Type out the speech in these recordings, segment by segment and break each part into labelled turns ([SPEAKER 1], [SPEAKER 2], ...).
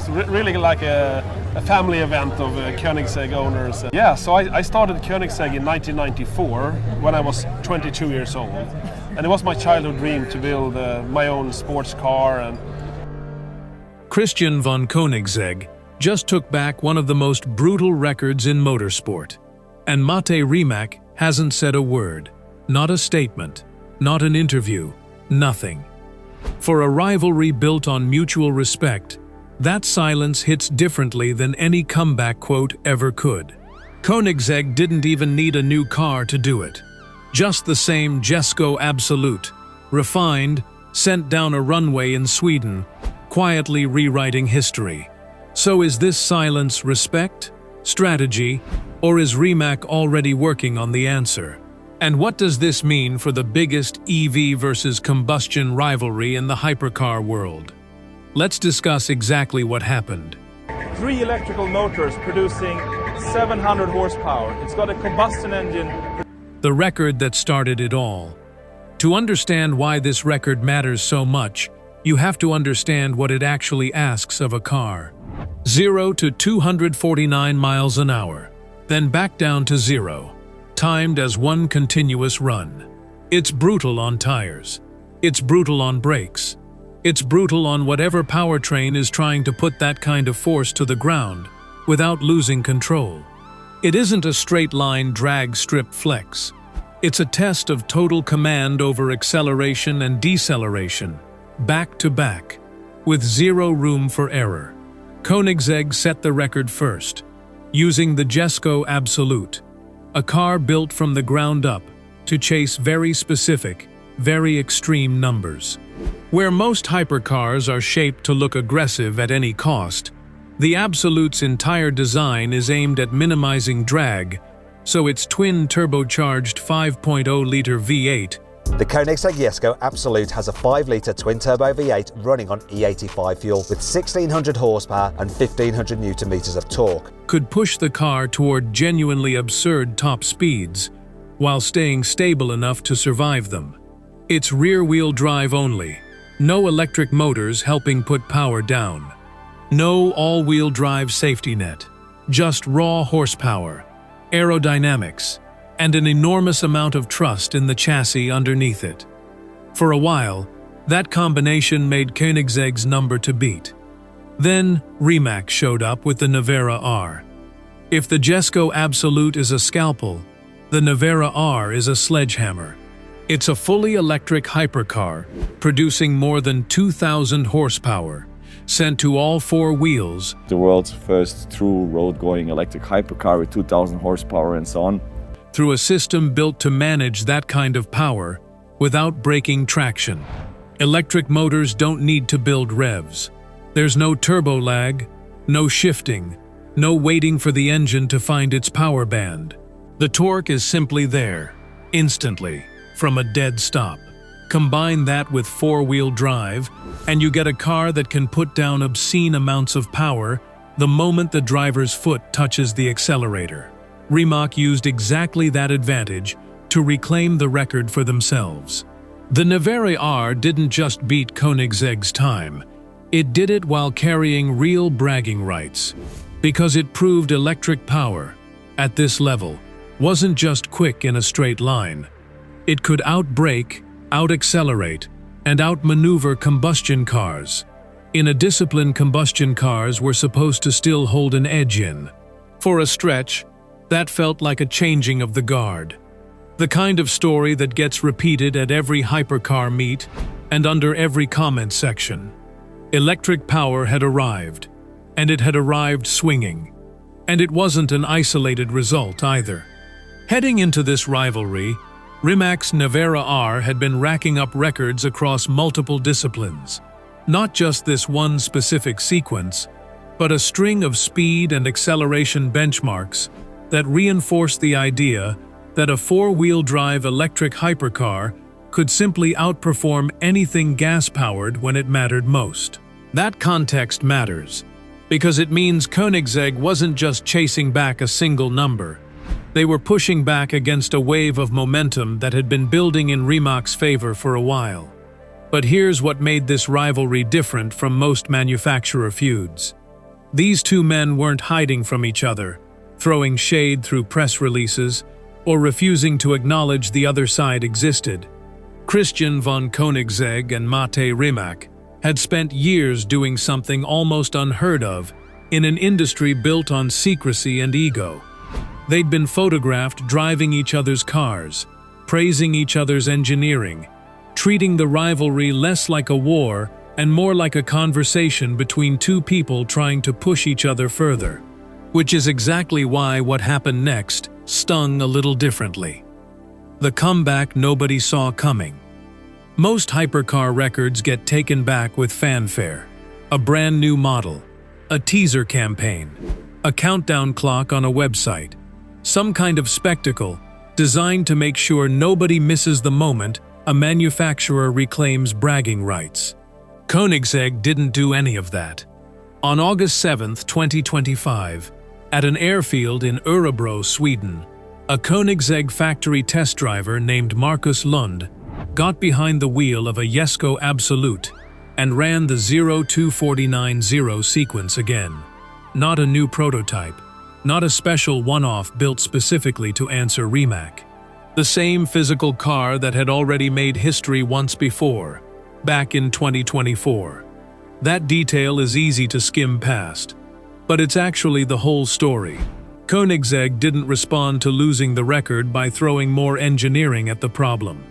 [SPEAKER 1] It's really like a family event of Koenigsegg owners. Yeah, so I started Koenigsegg in 1994 when I was 22 years old. And it was my childhood dream to build my own sports car. And
[SPEAKER 2] Christian von Koenigsegg just took back one of the most brutal records in motorsport. And Mate Rimac hasn't said a word, not a statement, not an interview, nothing. For a rivalry built on mutual respect, that silence hits differently than any comeback quote ever could. Koenigsegg didn't even need a new car to do it. Just the same Jesko Absolut, refined, sent down a runway in Sweden, quietly rewriting history. So is this silence respect, strategy, or is Rimac already working on the answer? And what does this mean for the biggest EV-versus-combustion rivalry in the hypercar world? Let's discuss exactly what happened.
[SPEAKER 3] 3 electrical motors producing 700 horsepower. It's got a combustion engine.
[SPEAKER 2] The record that started it all. To understand why this record matters so much, you have to understand what it actually asks of a car. 0 to 249 miles an hour, then back down to 0, timed as one continuous run. It's brutal on tires. It's brutal on brakes. It's brutal on whatever powertrain is trying to put that kind of force to the ground without losing control. It isn't a straight-line drag-strip flex. It's a test of total command over acceleration and deceleration, back to back, with zero room for error. Koenigsegg set the record first, using the Jesko Absolut, a car built from the ground up to chase very specific, very extreme numbers. Where most hypercars are shaped to look aggressive at any cost, the Absolut's entire design is aimed at minimizing drag, so its twin turbocharged 5.0-liter V8.
[SPEAKER 4] The Koenigsegg Jesko Absolut has a 5-litre twin-turbo V8 running on E85 fuel with 1600 horsepower and 1500 Nm of torque.
[SPEAKER 2] Could push the car toward genuinely absurd top speeds, while staying stable enough to survive them. It's rear-wheel drive only, no electric motors helping put power down. No all-wheel drive safety net, just raw horsepower, aerodynamics, and an enormous amount of trust in the chassis underneath it. For a while, that combination made Koenigsegg's number to beat. Then, Rimac showed up with the Nevera R. If the Jesko Absolut is a scalpel, the Nevera R is a sledgehammer. It's a fully electric hypercar, producing more than 2,000 horsepower, sent to all 4 wheels.
[SPEAKER 5] The world's first true road-going electric hypercar with 2,000 horsepower and so on.
[SPEAKER 2] Through a system built to manage that kind of power without breaking traction. Electric motors don't need to build revs. There's no turbo lag, no shifting, no waiting for the engine to find its power band. The torque is simply there, instantly, from a dead stop. Combine that with 4-wheel drive, and you get a car that can put down obscene amounts of power the moment the driver's foot touches the accelerator. Rimac used exactly that advantage to reclaim the record for themselves. The Nevera R didn't just beat Koenigsegg's time, it did it while carrying real bragging rights, because it proved electric power, at this level, wasn't just quick in a straight line. It could outbrake, out-accelerate, and outmaneuver combustion cars. In a discipline, combustion cars were supposed to still hold an edge in. For a stretch, that felt like a changing of the guard. The kind of story that gets repeated at every hypercar meet and under every comment section. Electric power had arrived, and it had arrived swinging. And it wasn't an isolated result either. Heading into this rivalry, Rimac's Nevera R had been racking up records across multiple disciplines. Not just this one specific sequence, but a string of speed and acceleration benchmarks that reinforced the idea that a 4-wheel drive electric hypercar could simply outperform anything gas-powered when it mattered most. That context matters, because it means Koenigsegg wasn't just chasing back a single number. They were pushing back against a wave of momentum that had been building in Rimac's favor for a while. But here's what made this rivalry different from most manufacturer feuds. These two men weren't hiding from each other, throwing shade through press releases, or refusing to acknowledge the other side existed. Christian von Koenigsegg and Mate Rimac had spent years doing something almost unheard of in an industry built on secrecy and ego. They'd been photographed driving each other's cars, praising each other's engineering, treating the rivalry less like a war and more like a conversation between two people trying to push each other further. Which is exactly why what happened next stung a little differently. The comeback nobody saw coming. Most hypercar records get taken back with fanfare. A brand new model, a teaser campaign, a countdown clock on a website, some kind of spectacle designed to make sure nobody misses the moment a manufacturer reclaims bragging rights. Koenigsegg didn't do any of that. On August 7, 2025, at an airfield in Örebro, Sweden, a Koenigsegg factory test driver named Marcus Lund got behind the wheel of a Jesko Absolut and ran the 02490 sequence again. Not a new prototype, not a special one-off built specifically to answer Rimac. The same physical car that had already made history once before, back in 2024. That detail is easy to skim past, but it's actually the whole story. Koenigsegg didn't respond to losing the record by throwing more engineering at the problem.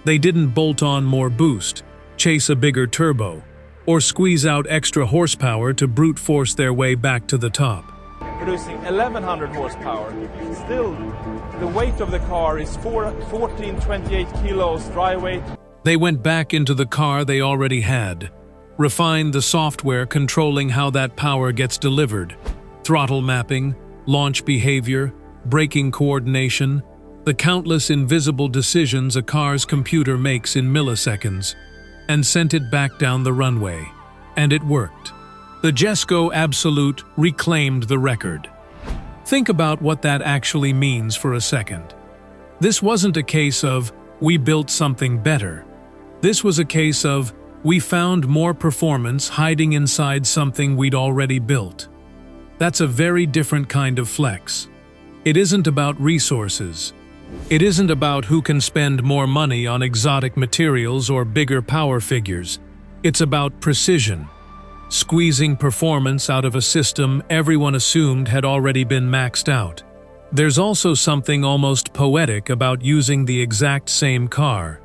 [SPEAKER 2] They didn't bolt on more boost, chase a bigger turbo, or squeeze out extra horsepower to brute force their way back to the top.
[SPEAKER 3] Producing 1100 horsepower. Still, the weight of the car is 1428 kilos dry weight.
[SPEAKER 2] They went back into the car they already had, refined the software controlling how that power gets delivered, throttle mapping, launch behavior, braking coordination, the countless invisible decisions a car's computer makes in milliseconds, and sent it back down the runway. And it worked. The Jesko Absolut reclaimed the record. Think about what that actually means for a second. This wasn't a case of, we built something better. This was a case of, we found more performance hiding inside something we'd already built. That's a very different kind of flex. It isn't about resources. It isn't about who can spend more money on exotic materials or bigger power figures. It's about precision. Squeezing performance out of a system everyone assumed had already been maxed out. There's also something almost poetic about using the exact same car.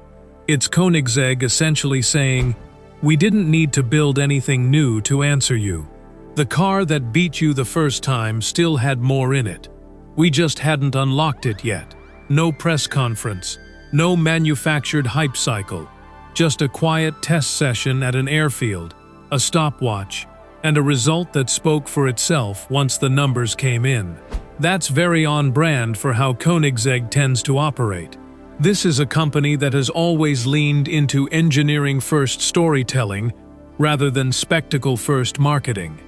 [SPEAKER 2] It's Koenigsegg essentially saying, we didn't need to build anything new to answer you. The car that beat you the first time still had more in it. We just hadn't unlocked it yet. No press conference, no manufactured hype cycle, just a quiet test session at an airfield, a stopwatch, and a result that spoke for itself once the numbers came in. That's very on brand for how Koenigsegg tends to operate. This is a company that has always leaned into engineering-first storytelling rather than spectacle-first marketing.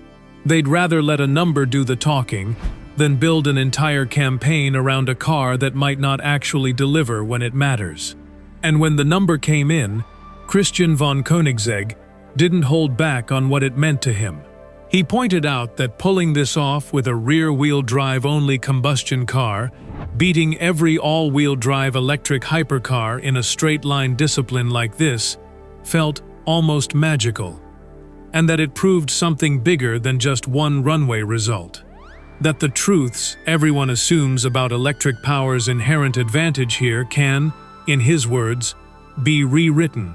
[SPEAKER 2] They'd rather let a number do the talking than build an entire campaign around a car that might not actually deliver when it matters. And when the number came in, Christian von Koenigsegg didn't hold back on what it meant to him. He pointed out that pulling this off with a rear-wheel drive-only combustion car, beating every all-wheel drive electric hypercar in a straight-line discipline like this, felt almost magical, and that it proved something bigger than just one runway result. That the truths everyone assumes about electric power's inherent advantage here can, in his words, be rewritten.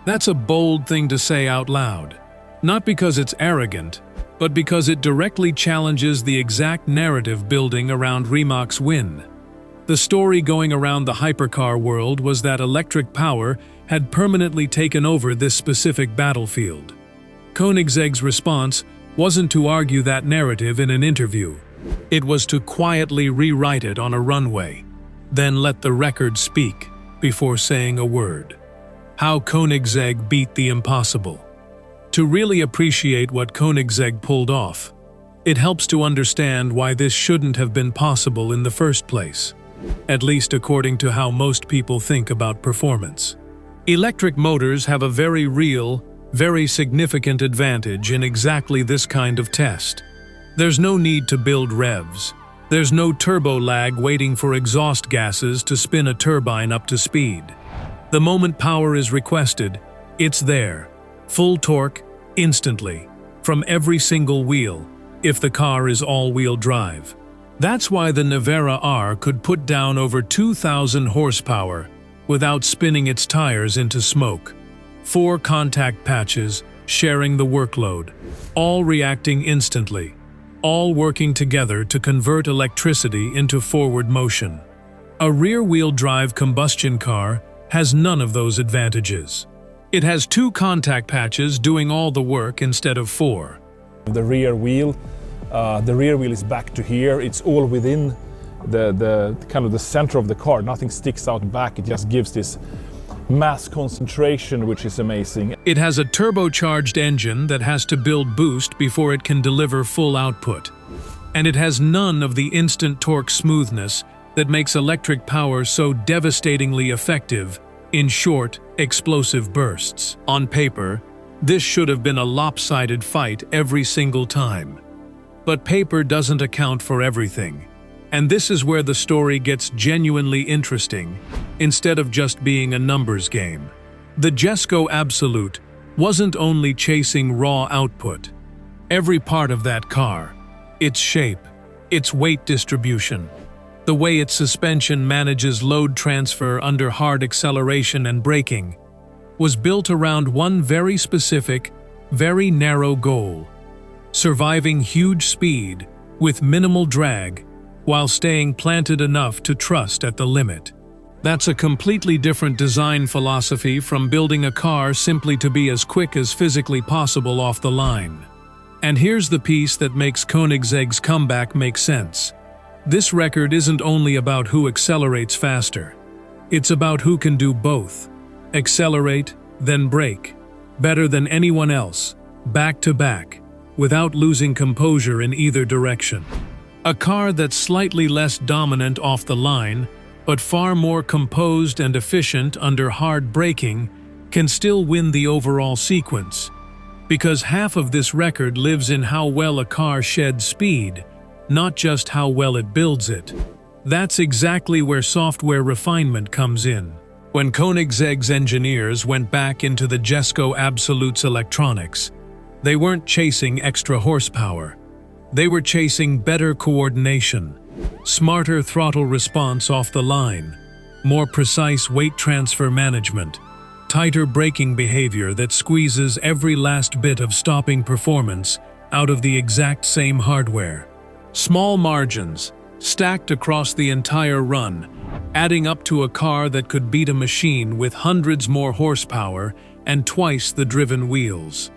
[SPEAKER 2] That's a bold thing to say out loud, not because it's arrogant, but because it directly challenges the exact narrative building around Rimac's win. The story going around the hypercar world was that electric power had permanently taken over this specific battlefield. Koenigsegg's response wasn't to argue that narrative in an interview. It was to quietly rewrite it on a runway, then let the record speak before saying a word. How Koenigsegg beat the impossible. To really appreciate what Koenigsegg pulled off, it helps to understand why this shouldn't have been possible in the first place, at least according to how most people think about performance. Electric motors have a very real, very significant advantage in exactly this kind of test. There's no need to build revs. There's no turbo lag waiting for exhaust gases to spin a turbine up to speed. The moment power is requested, it's there. Full torque, instantly, from every single wheel, if the car is all-wheel drive. That's why the Nevera R could put down over 2,000 horsepower without spinning its tires into smoke. 4 contact patches sharing the workload, all reacting instantly, all working together to convert electricity into forward motion. A rear-wheel drive combustion car has none of those advantages. It has 2 contact patches doing all the work instead of 4.
[SPEAKER 3] The rear wheel is back to here. It's all within the kind of the center of the car. Nothing sticks out back. It just gives this mass concentration, which is amazing.
[SPEAKER 2] It has a turbocharged engine that has to build boost before it can deliver full output. And it has none of the instant torque smoothness that makes electric power so devastatingly effective in short, explosive bursts. On paper, this should have been a lopsided fight every single time. But paper doesn't account for everything. And this is where the story gets genuinely interesting, instead of just being a numbers game. The Jesko Absolut wasn't only chasing raw output. Every part of that car, its shape, its weight distribution, the way its suspension manages load transfer under hard acceleration and braking, was built around one very specific, very narrow goal: surviving huge speed with minimal drag while staying planted enough to trust at the limit. That's a completely different design philosophy from building a car simply to be as quick as physically possible off the line. And here's the piece that makes Koenigsegg's comeback make sense. This record isn't only about who accelerates faster. It's about who can do both. Accelerate, then brake. Better than anyone else, back to back, without losing composure in either direction. A car that's slightly less dominant off the line, but far more composed and efficient under hard braking, can still win the overall sequence. Because half of this record lives in how well a car sheds speed, not just how well it builds it. That's exactly where software refinement comes in. When Koenigsegg's engineers went back into the Jesko Absolut's electronics, they weren't chasing extra horsepower. They were chasing better coordination, smarter throttle response off the line, more precise weight transfer management, tighter braking behavior that squeezes every last bit of stopping performance out of the exact same hardware. Small margins, stacked across the entire run, adding up to a car that could beat a machine with hundreds more horsepower and twice the driven wheels.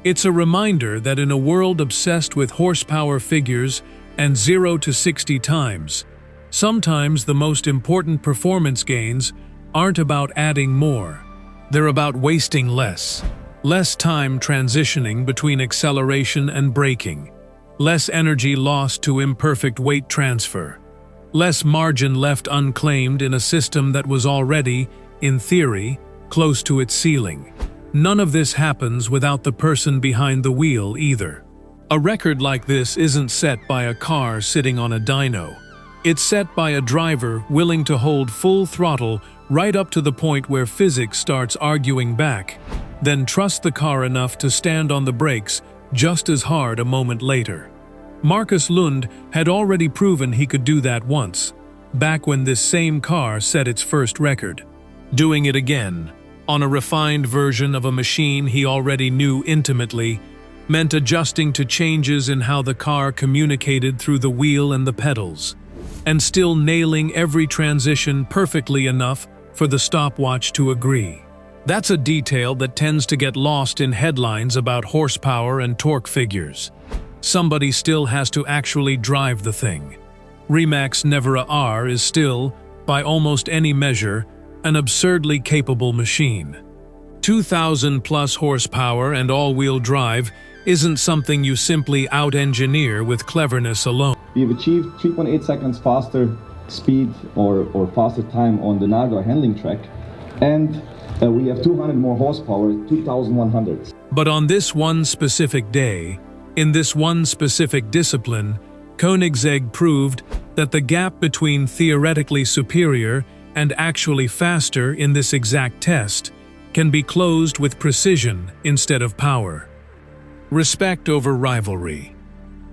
[SPEAKER 2] It's a reminder that in a world obsessed with horsepower figures and 0 to 60 times, sometimes the most important performance gains aren't about adding more. They're about wasting less time transitioning between acceleration and braking, less energy lost to imperfect weight transfer, less margin left unclaimed in a system that was already, in theory, close to its ceiling. None of this happens without the person behind the wheel either. A record like this isn't set by a car sitting on a dyno. It's set by a driver willing to hold full throttle right up to the point where physics starts arguing back, then trust the car enough to stand on the brakes just as hard a moment later. Markus Lund had already proven he could do that once, back when this same car set its first record. Doing it again, on a refined version of a machine he already knew intimately, meant adjusting to changes in how the car communicated through the wheel and the pedals, and still nailing every transition perfectly enough for the stopwatch to agree. That's a detail that tends to get lost in headlines about horsepower and torque figures. Somebody still has to actually drive the thing. Rimac's Nevera R is still, by almost any measure, an absurdly capable machine. 2,000 plus horsepower and all-wheel drive isn't something you simply out-engineer with cleverness alone.
[SPEAKER 6] We've achieved 3.8 seconds faster speed or faster time on the Naga handling track, and we have 200 more horsepower, 2,100.
[SPEAKER 2] But on this one specific day, In this one specific discipline, Koenigsegg proved that the gap between theoretically superior and actually faster in this exact test can be closed with precision instead of power. Respect over rivalry.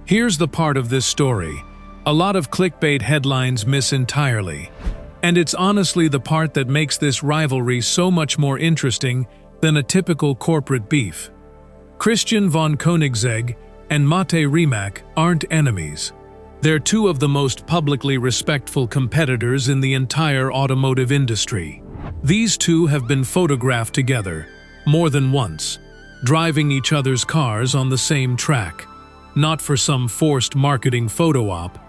[SPEAKER 2] Here's the part of this story a lot of clickbait headlines miss entirely. And it's honestly the part that makes this rivalry so much more interesting than a typical corporate beef. Christian von Koenigsegg and Mate Rimac aren't enemies. They're two of the most publicly respectful competitors in the entire automotive industry. These two have been photographed together, more than once, driving each other's cars on the same track, not for some forced marketing photo op,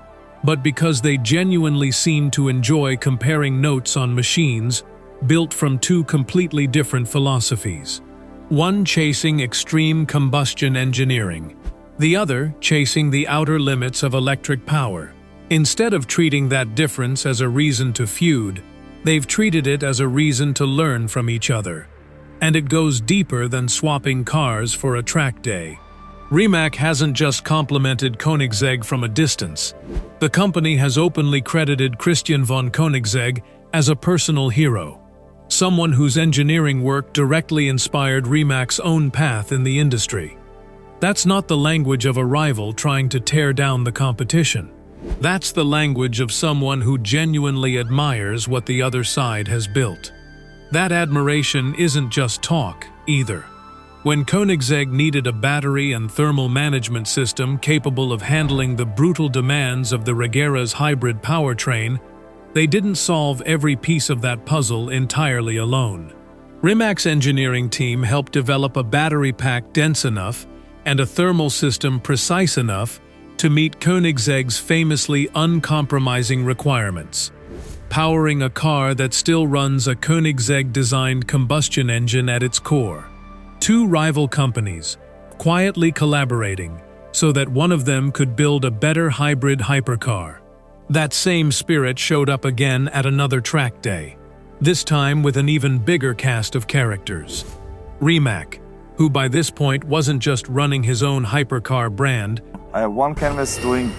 [SPEAKER 2] but because they genuinely seem to enjoy comparing notes on machines built from two completely different philosophies. One chasing extreme combustion engineering, the other chasing the outer limits of electric power. Instead of treating that difference as a reason to feud, they've treated it as a reason to learn from each other. And it goes deeper than swapping cars for a track day. Rimac hasn't just complimented Koenigsegg from a distance. The company has openly credited Christian von Koenigsegg as a personal hero, someone whose engineering work directly inspired Rimac's own path in the industry. That's not the language of a rival trying to tear down the competition. That's the language of someone who genuinely admires what the other side has built. That admiration isn't just talk, either. When Koenigsegg needed a battery and thermal management system capable of handling the brutal demands of the Regera's hybrid powertrain, they didn't solve every piece of that puzzle entirely alone. Rimac's engineering team helped develop a battery pack dense enough and a thermal system precise enough to meet Koenigsegg's famously uncompromising requirements, powering a car that still runs a Koenigsegg-designed combustion engine at its core. Two rival companies, quietly collaborating so that one of them could build a better hybrid hypercar. That same spirit showed up again at another track day, this time with an even bigger cast of characters. Rimac, who by this point wasn't just running his own hypercar brand.
[SPEAKER 5] I have one canvas doing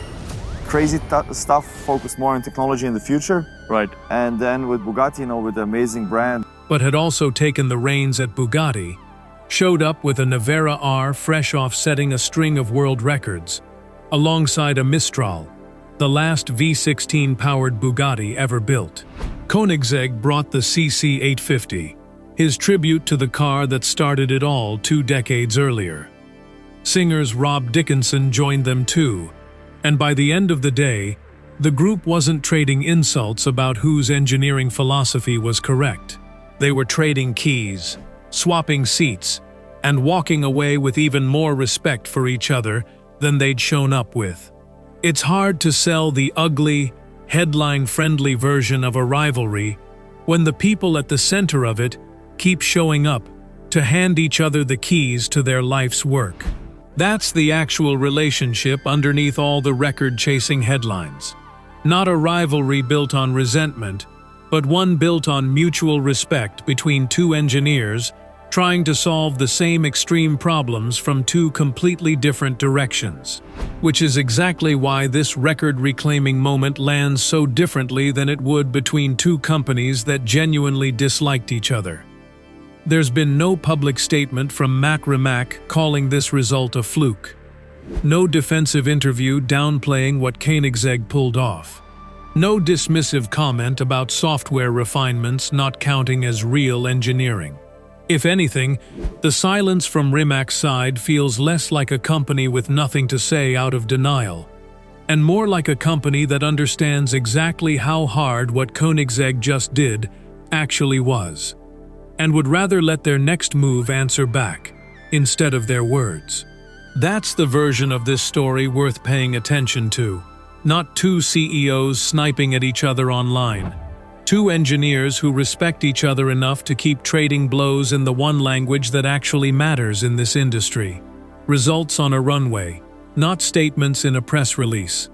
[SPEAKER 5] crazy stuff, focused more on technology in the future.
[SPEAKER 7] Right.
[SPEAKER 5] And then with Bugatti, with the amazing brand.
[SPEAKER 2] But had also taken the reins at Bugatti, showed up with a Nevera R fresh off setting a string of world records, alongside a Mistral, the last V16-powered Bugatti ever built. Koenigsegg brought the CC850, his tribute to the car that started it all 2 decades earlier. Singers Rob Dickinson joined them too, and by the end of the day, the group wasn't trading insults about whose engineering philosophy was correct. They were trading keys, swapping seats, and walking away with even more respect for each other than they'd shown up with. It's hard to sell the ugly, headline-friendly version of a rivalry when the people at the center of it keep showing up to hand each other the keys to their life's work. That's the actual relationship underneath all the record-chasing headlines. Not a rivalry built on resentment, but one built on mutual respect between two engineers trying to solve the same extreme problems from two completely different directions. Which is exactly why this record-reclaiming moment lands so differently than it would between two companies that genuinely disliked each other. There's been no public statement from Mate Rimac calling this result a fluke. No defensive interview downplaying what Koenigsegg pulled off. No dismissive comment about software refinements not counting as real engineering. If anything, the silence from Rimac's side feels less like a company with nothing to say out of denial, and more like a company that understands exactly how hard what Koenigsegg just did actually was, and would rather let their next move answer back, instead of their words. That's the version of this story worth paying attention to. Not two CEOs sniping at each other online. Two engineers who respect each other enough to keep trading blows in the one language that actually matters in this industry. Results on a runway, not statements in a press release.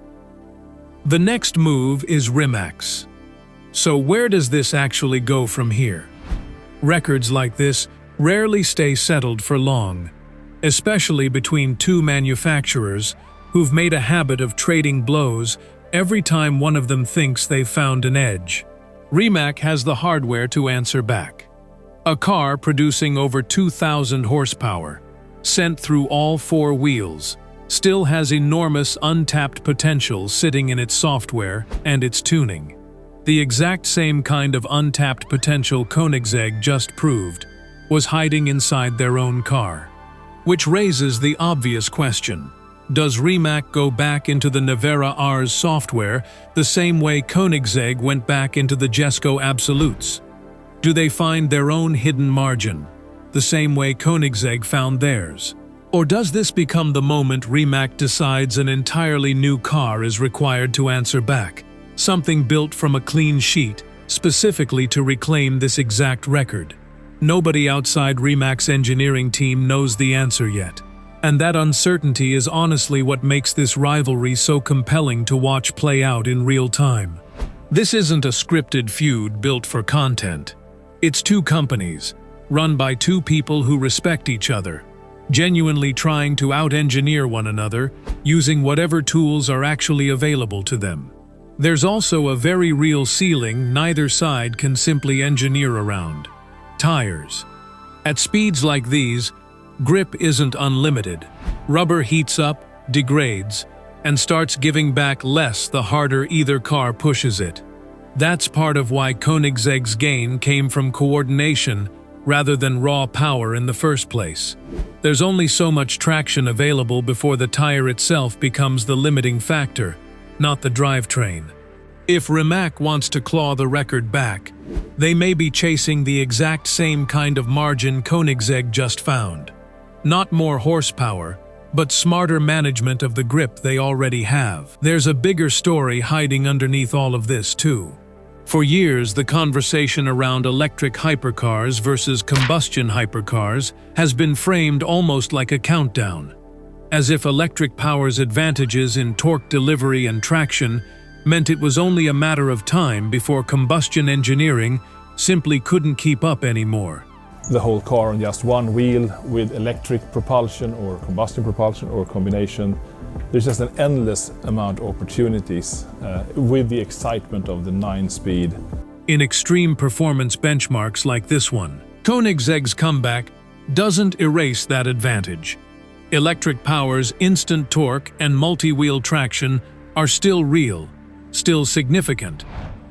[SPEAKER 2] The next move is Rimac's. So where does this actually go from here? Records like this rarely stay settled for long. especially between two manufacturers who've made a habit of trading blows every time one of them thinks they've found an edge. Rimac has the hardware to answer back. A car producing over 2,000 horsepower, sent through all four wheels, still has enormous untapped potential sitting in its software and its tuning. The exact same kind of untapped potential Koenigsegg just proved was hiding inside their own car. Which raises the obvious question: does Rimac go back into the Nevera Rs software the same way Koenigsegg went back into the Jesko Absoluts? Do they find their own hidden margin, the same way Koenigsegg found theirs? Or does this become the moment Rimac decides an entirely new car is required to answer back, something built from a clean sheet, specifically to reclaim this exact record? Nobody outside Rimac's engineering team knows the answer yet. And that uncertainty is honestly what makes this rivalry so compelling to watch play out in real time. This isn't a scripted feud built for content. It's two companies, run by two people who respect each other, genuinely trying to out-engineer one another, using whatever tools are actually available to them. There's also a very real ceiling neither side can simply engineer around: tires. At speeds like these, grip isn't unlimited. Rubber heats up, degrades, and starts giving back less the harder either car pushes it. That's part of why Koenigsegg's gain came from coordination rather than raw power in the first place. There's only so much traction available before the tire itself becomes the limiting factor, not the drivetrain. If Rimac wants to claw the record back, they may be chasing the exact same kind of margin Koenigsegg just found. Not more horsepower, but smarter management of the grip they already have. There's a bigger story hiding underneath all of this too. For years, the conversation around electric hypercars versus combustion hypercars has been framed almost like a countdown, as if electric power's advantages in torque delivery and traction meant it was only a matter of time before combustion engineering simply couldn't keep up anymore.
[SPEAKER 3] The whole car on just one wheel with electric propulsion or combustion propulsion or combination. There's just an endless amount of opportunities with the excitement of the 9-speed.
[SPEAKER 2] In extreme performance benchmarks like this one, Koenigsegg's comeback doesn't erase that advantage. Electric power's instant torque and multi-wheel traction are still real, still significant,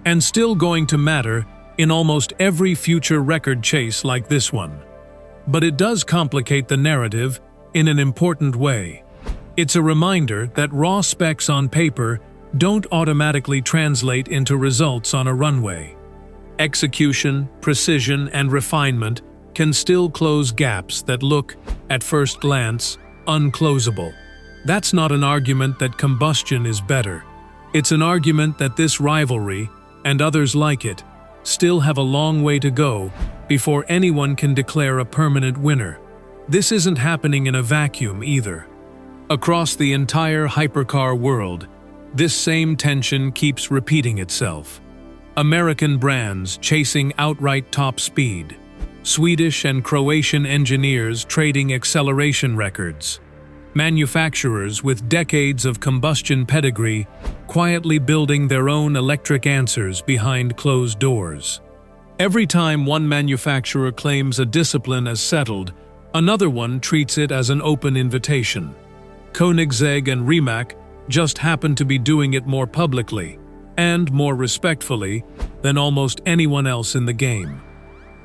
[SPEAKER 2] and still going to matter in almost every future record chase like this one. But it does complicate the narrative in an important way. It's a reminder that raw specs on paper don't automatically translate into results on a runway. Execution, precision, and refinement can still close gaps that look, at first glance, unclosable. That's not an argument that combustion is better. It's an argument that this rivalry, and others like it, still have a long way to go before anyone can declare a permanent winner. This isn't happening in a vacuum either. Across the entire hypercar world, this same tension keeps repeating itself. American brands chasing outright top speed, Swedish and Croatian engineers trading acceleration records, manufacturers with decades of combustion pedigree quietly building their own electric answers behind closed doors. Every time one manufacturer claims a discipline as settled, another one treats it as an open invitation. Koenigsegg and Rimac just happen to be doing it more publicly and more respectfully than almost anyone else in the game.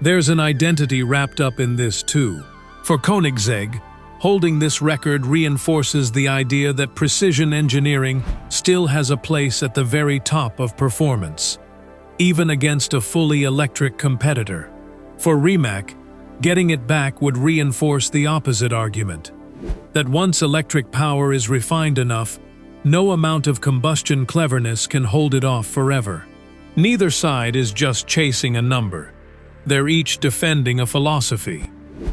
[SPEAKER 2] There's an identity wrapped up in this too. For Koenigsegg, holding this record reinforces the idea that precision engineering still has a place at the very top of performance, even against a fully electric competitor. For Rimac, getting it back would reinforce the opposite argument, that once electric power is refined enough, no amount of combustion cleverness can hold it off forever. Neither side is just chasing a number. They're each defending a philosophy,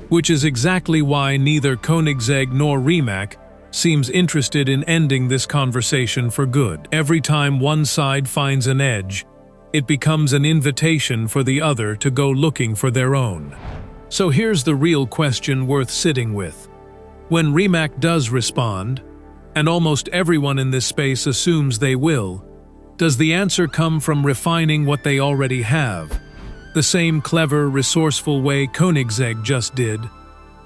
[SPEAKER 2] which is exactly why neither Koenigsegg nor Rimac seems interested in ending this conversation for good. Every time one side finds an edge, it becomes an invitation for the other to go looking for their own. So here's the real question worth sitting with. When Rimac does respond, and almost everyone in this space assumes they will, does the answer come from refining what they already have, the same clever, resourceful way Koenigsegg just did?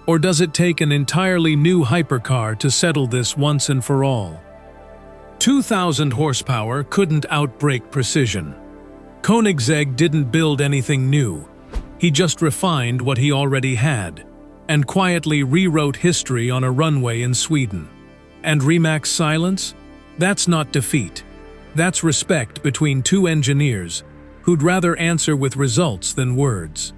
[SPEAKER 2] Or does it take an entirely new hypercar to settle this once and for all? 2,000 horsepower couldn't outbrake precision. Koenigsegg didn't build anything new. He just refined what he already had, and quietly rewrote history on a runway in Sweden. And Rimac's silence? That's not defeat. That's respect between two engineers who'd rather answer with results than words.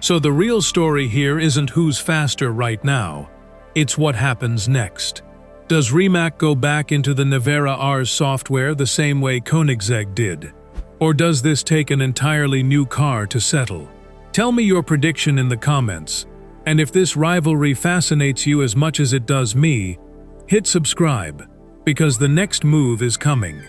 [SPEAKER 2] So the real story here isn't who's faster right now, it's what happens next. Does Rimac go back into the Nevera Rs software the same way Koenigsegg did? Or does this take an entirely new car to settle? Tell me your prediction in the comments. And if this rivalry fascinates you as much as it does me, hit subscribe, because the next move is coming.